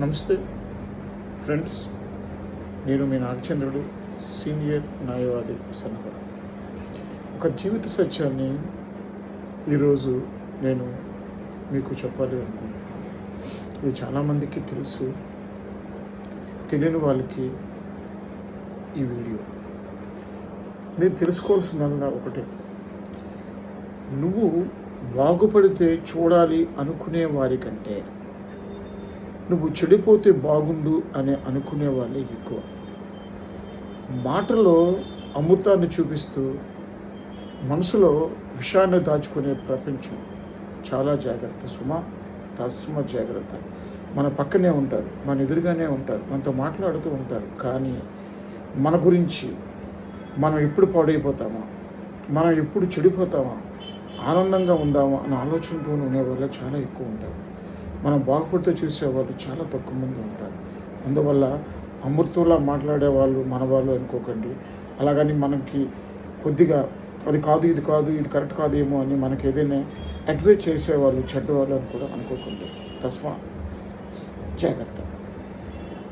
నమస్తే ఫ్రెండ్స్, నేను మీ నాగచంద్రుడు, సీనియర్ న్యాయవాది సన్నగడ. ఒక జీవిత సత్యాన్ని ఈరోజు నేను మీకు చెప్పాలి అనుకుంటున్నాను. ఇది చాలామందికి తెలుసు, తెలియని వాళ్ళకి ఈ వీడియో. మీరు తెలుసుకోవాల్సిందల్లా ఒకటే, నువ్వు బాగుపడితే చూడాలి అనుకునే వారికంటే నువ్వు చెడిపోతే బాగుండు అని అనుకునే వాళ్ళే ఎక్కువ. మాటలో అమృతాన్ని చూపిస్తూ మనసులో విషయాన్ని దాచుకునే ప్రపంచం. చాలా జాగ్రత్త సుమా, తస్మ జాగ్రత్త. మన పక్కనే ఉంటారు, మన ఎదురుగానే ఉంటారు, మనతో మాట్లాడుతూ ఉంటారు, కానీ మన గురించి మనం ఎప్పుడు పాడైపోతామా, మనం ఎప్పుడు చెడిపోతామా, ఆనందంగా ఉందామా అనే ఆలోచనతో ఉండేవాళ్ళు చాలా ఎక్కువ ఉంటారు. మనం బాగుపడితే చూసేవాళ్ళు చాలా తక్కువ మంది ఉంటారు. అందువల్ల అమృతంలా మాట్లాడే వాళ్ళు మన వాళ్ళు అనుకోకండి. అలాగని మనకి కొద్దిగా అది కాదు, ఇది కాదు, ఇది కరెక్ట్ కాదేమో అని మనకి ఏదైనా అడ్వైజ్ చేసేవాళ్ళు చెడ్డవాళ్ళు అని కూడా అనుకోకండి. తస్మా జాగ్రత్త.